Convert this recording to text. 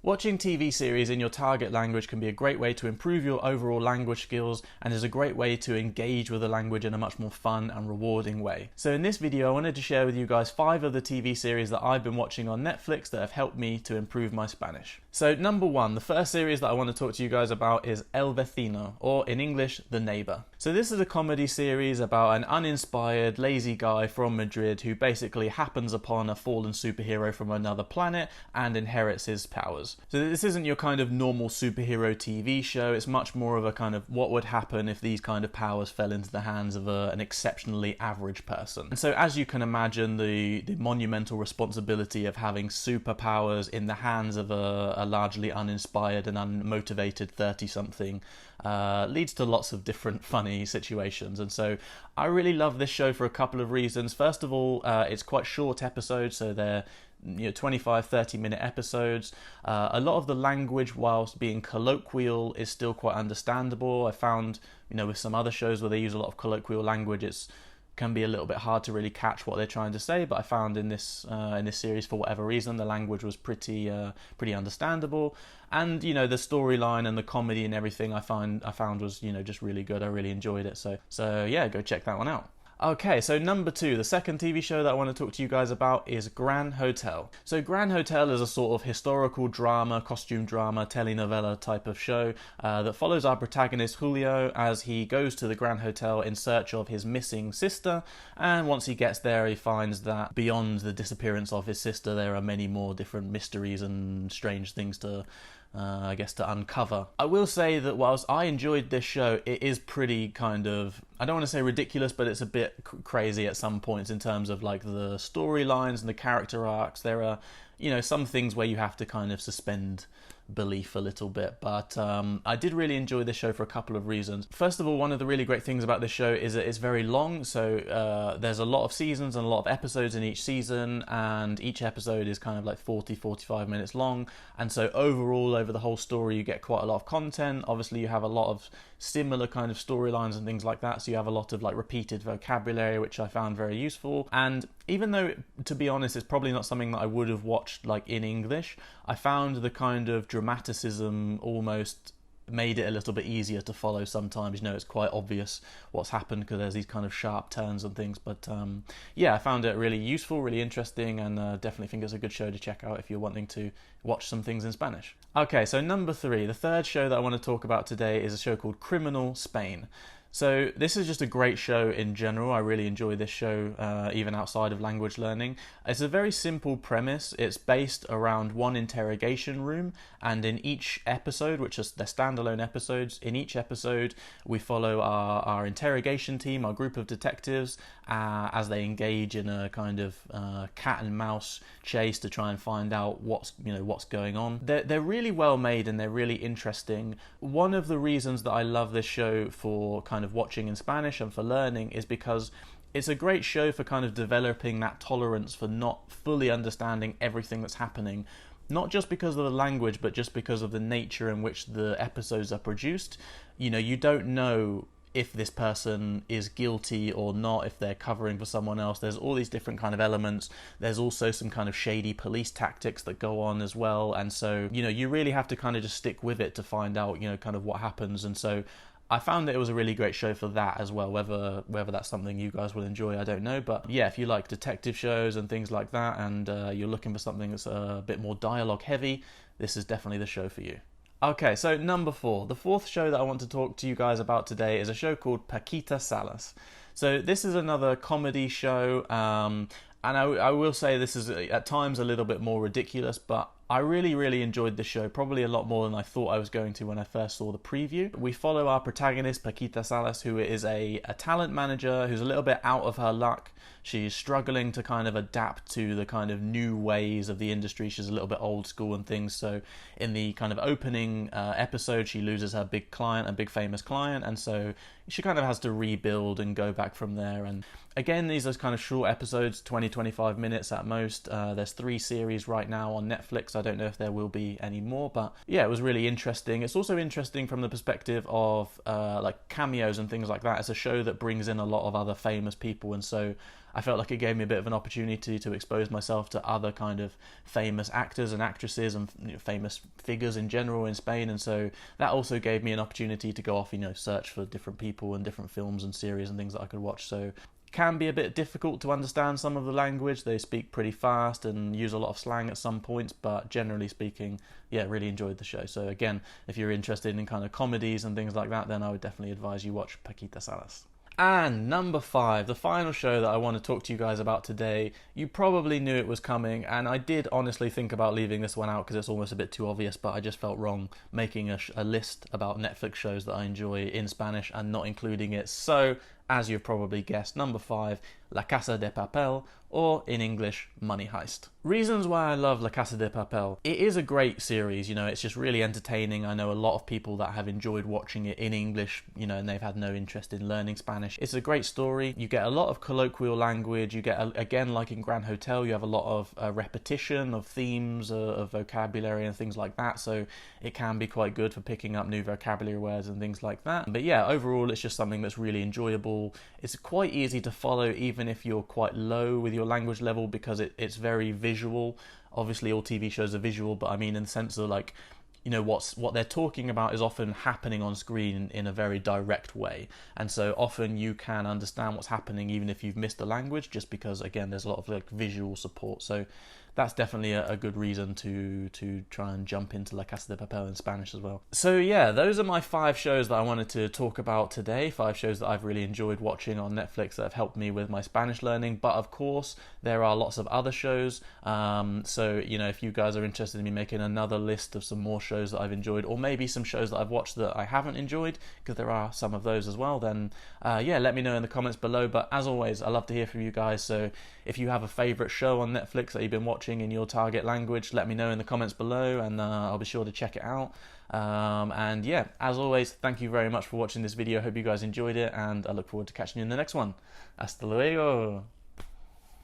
Watching TV series in your target language can be a great way to improve your overall language skills and is a great way to engage with the language in a much more fun and rewarding way. So in this video, I wanted to share with you guys 5 of the TV series that I've been watching on Netflix that have helped me to improve my Spanish. So number 1, the first series that I want to talk to you guys about is El Vecino, or in English, The Neighbor. So this is a comedy series about an uninspired, lazy guy from Madrid who basically happens upon a fallen superhero from another planet and inherits his powers. So this isn't your kind of normal superhero TV show, it's much more of a kind of what would happen if these kind of powers fell into the hands of an exceptionally average person. And so as you can imagine, the monumental responsibility of having superpowers in the hands of a largely uninspired and unmotivated 30-something leads to lots of different funny situations. And so I really love this show for a couple of reasons. First of all, it's quite short episodes, so they're 25-30 minute episodes. A lot of the language, whilst being colloquial, is still quite understandable. I found, with some other shows where they use a lot of colloquial language, it can be a little bit hard to really catch what they're trying to say, but I found in this series, for whatever reason, the language was pretty understandable, and the storyline and the comedy and everything I found was just really good. I really enjoyed it, so yeah, go check that one out. Okay, so number 2, the second TV show that I want to talk to you guys about is Gran Hotel. So Gran Hotel is a sort of historical drama, costume drama, telenovela type of show that follows our protagonist Julio as he goes to the Gran Hotel in search of his missing sister, and once he gets there he finds that beyond the disappearance of his sister there are many more different mysteries and strange things to uncover. I will say that whilst I enjoyed this show, it is pretty kind of, I don't want to say ridiculous, but it's a bit crazy at some points in terms of like the storylines and the character arcs. There are, some things where you have to kind of suspend belief a little bit, but I did really enjoy this show for a couple of reasons. First of all, one of the really great things about this show is that it's very long, so there's a lot of seasons and a lot of episodes in each season, and each episode is kind of like 40-45 minutes long, and so overall over the whole story you get quite a lot of content. Obviously you have a lot of similar kind of storylines and things like that, so you have a lot of like repeated vocabulary, which I found very useful. And even though, to be honest, it's probably not something that I would have watched like in English, I found the kind of dramaticism almost made it a little bit easier to follow sometimes. It's quite obvious what's happened because there's these kind of sharp turns and things, but yeah, I found it really useful, really interesting, and definitely think it's a good show to check out if you're wanting to watch some things in Spanish. Okay, so number 3, the third show that I want to talk about today is a show called Criminal Spain. So this is just a great show in general. I really enjoy this show, even outside of language learning. It's a very simple premise. It's based around one interrogation room, and in each episode, which is they're standalone episodes, in each episode we follow our interrogation team, our group of detectives, as they engage in a kind of cat and mouse chase to try and find out what's going on. They're really well made and they're really interesting. One of the reasons that I love this show for kind of watching in Spanish and for learning is because it's a great show for kind of developing that tolerance for not fully understanding everything that's happening, not just because of the language, but just because of the nature in which the episodes are produced. You don't know if this person is guilty or not, if they're covering for someone else. There's all these different kind of elements. There's also some kind of shady police tactics that go on as well, and so you really have to kind of just stick with it to find out kind of what happens. And so I found that it was a really great show for that as well. Whether that's something you guys will enjoy, I don't know. But yeah, if you like detective shows and things like that, and you're looking for something that's a bit more dialogue heavy, this is definitely the show for you. Okay, so number 4. The fourth show that I want to talk to you guys about today is a show called Paquita Salas. So this is another comedy show, and I will say this is at times a little bit more ridiculous, but I really, really enjoyed the show, probably a lot more than I thought I was going to when I first saw the preview. We follow our protagonist, Paquita Salas, who is a talent manager who's a little bit out of her luck. She's struggling to kind of adapt to the kind of new ways of the industry. She's a little bit old school and things. So in the kind of opening episode, she loses her big client, a big famous client, and so she kind of has to rebuild and go back from there. And again, these are kind of short episodes, 20-25 minutes at most. There's 3 series right now on Netflix. I don't know if there will be any more, but yeah, it was really interesting. It's also interesting from the perspective of like cameos and things like that. It's a show that brings in a lot of other famous people, and so I felt like it gave me a bit of an opportunity to expose myself to other kind of famous actors and actresses and famous figures in general in Spain, and so that also gave me an opportunity to go off, search for different people and different films and series and things that I could watch. So can be a bit difficult to understand some of the language. They speak pretty fast and use a lot of slang at some points, but generally speaking, yeah, really enjoyed the show. So again, if you're interested in kind of comedies and things like that, then I would definitely advise you watch Paquita Salas. And number 5, the final show that I want to talk to you guys about today. You probably knew it was coming, and I did honestly think about leaving this one out because it's almost a bit too obvious, but I just felt wrong making a list about Netflix shows that I enjoy in Spanish and not including it. So, as you've probably guessed, number 5, La Casa de Papel, or in English, Money Heist. Reasons why I love La Casa de Papel. It is a great series, it's just really entertaining. I know a lot of people that have enjoyed watching it in English, and they've had no interest in learning Spanish. It's a great story. You get a lot of colloquial language. You get, again, like in Gran Hotel, you have a lot of repetition of themes, of vocabulary and things like that, so it can be quite good for picking up new vocabulary words and things like that. But yeah, overall, it's just something that's really enjoyable. It's quite easy to follow even if you're quite low with your language level, because it's very visual. Obviously all TV shows are visual, but I mean in the sense of like, what they're talking about is often happening on screen in a very direct way, and so often you can understand what's happening even if you've missed the language, just because again there's a lot of like visual support. So that's definitely a good reason to try and jump into La Casa de Papel in Spanish as well. So yeah, those are my 5 shows that I wanted to talk about today. 5 shows that I've really enjoyed watching on Netflix that have helped me with my Spanish learning. But of course, there are lots of other shows. So if you guys are interested in me making another list of some more shows that I've enjoyed, or maybe some shows that I've watched that I haven't enjoyed, because there are some of those as well, then yeah, let me know in the comments below. But as always, I love to hear from you guys. So if you have a favourite show on Netflix that you've been watching in your target language, let me know in the comments below, and I'll be sure to check it out. And yeah, as always, thank you very much for watching this video. Hope you guys enjoyed it, and I look forward to catching you in the next one. Hasta luego!